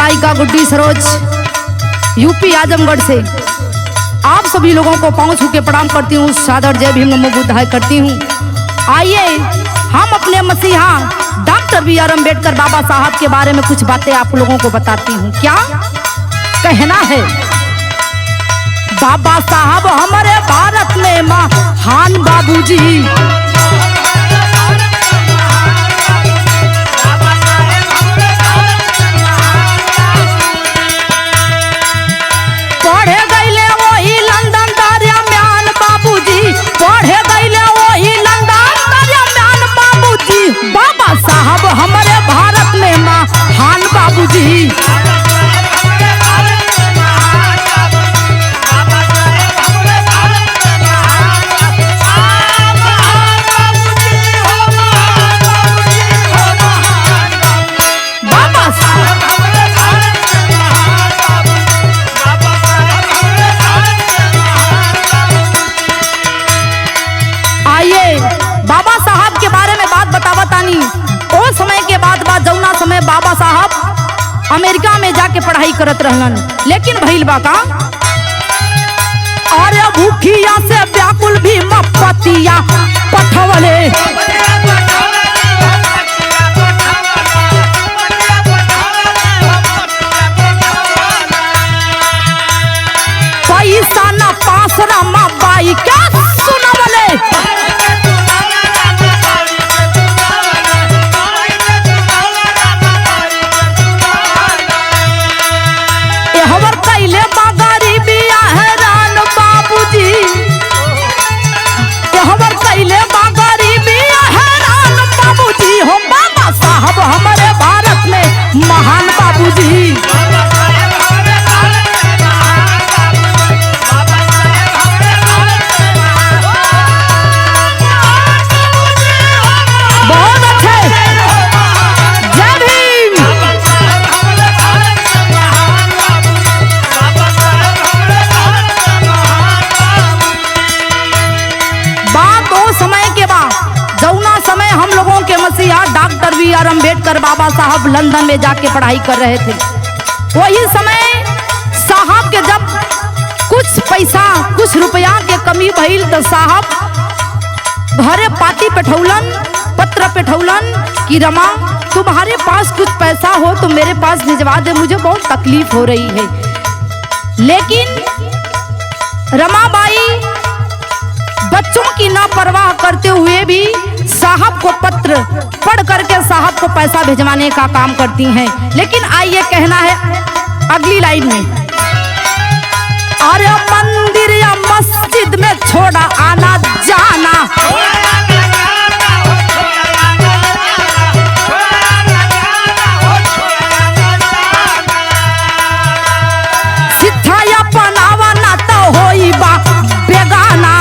गायिका गुड्डी सरोज यूपी आजमगढ़ से आप सभी लोगों को पांव छू के प्रणाम करती हूँ। सादर जय भीम नमो बुद्धाय करती हूँ। आइए हम अपने मसीहा डॉक्टर बी.आर. अम्बेडकर बाबा साहब के बारे में कुछ बातें आप लोगों को बताती हूँ। क्या कहना है? बाबा साहब हमारे भारत में महान बाबूजी, पढ़े गईले वही लंदन दरम्यान बाबूजी, पढ़े गईले वही लंदन दरम्यान बाबूजी। बाबा साहब हमारे भारत में महान बाबूजी। बाबा साहब के बारे में बात बतावतानी। ओ समय के बाद जौना समय बाबा साहब अमेरिका में जाके पढ़ाई करत रहलन, लेकिन भइल बा का? अरे भूखिया से व्याकुल भी पतिया पठवले, पैसा न पास रमा बाई क्या सुनवले। हमारे भारत में महान बाबूजी। बहुत अच्छे, जय भीम। बात वो समय के बाद जौना समय हम लोगों के मसीहा डॉक्टर बी.आर. अम्बेडकर बाबा साहब लंदन में जाके पढ़ाई कर रहे थे। वही समय साहब के जब कुछ पैसा कुछ रुपया के कमी भइल तो साहब घरे पाती पेठौलन, पत्र पेठौलन कि रमा तुम्हारे पास कुछ पैसा हो तो मेरे पास भिजवा दे, मुझे बहुत तकलीफ हो रही है। लेकिन रमाबाई बच्चों की ना परवाह करते हुए भी साहब को पत्र पढ़ करके साहब को पैसा भिजवाने का काम करती हैं। लेकिन आइए कहना है अगली लाइन में, अरे मंदिर या मस्जिद में छोड़ा आना जाना, सिद्धा या पनावा ना तो होई बा बेगाना।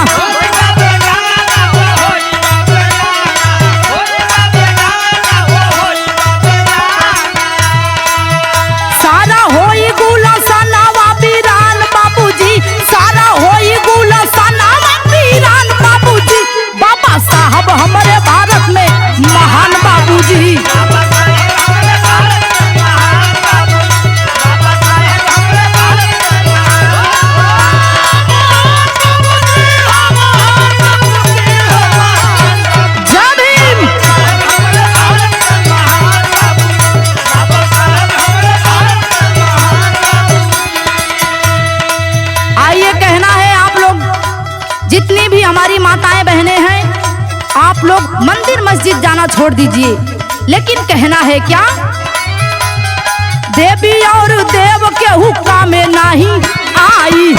हमारे भारत में महान बाबूजी। जय भीम। आइए कहना है आप लोग जितनी भी हमारी माताएं बहनें हैं, आप लोग मंदिर मस्जिद जाना छोड़ दीजिए। लेकिन कहना है क्या? देवी और देव के हुक्म में नहीं आई,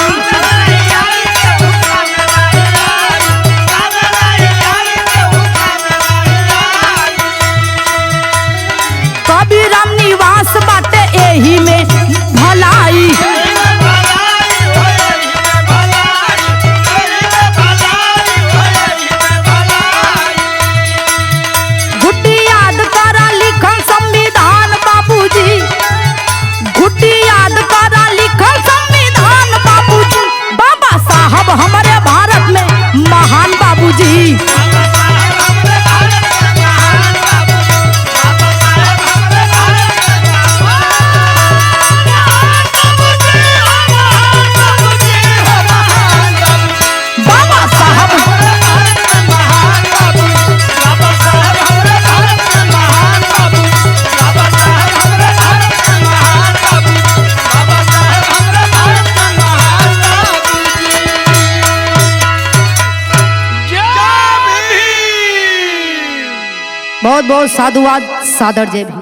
कबीरम निवास बाटे एही में भलाई। घुट्टी याद करा लिखल संविधान बाबूजी। बहुत बहुत साधुवाद सादर जय भी।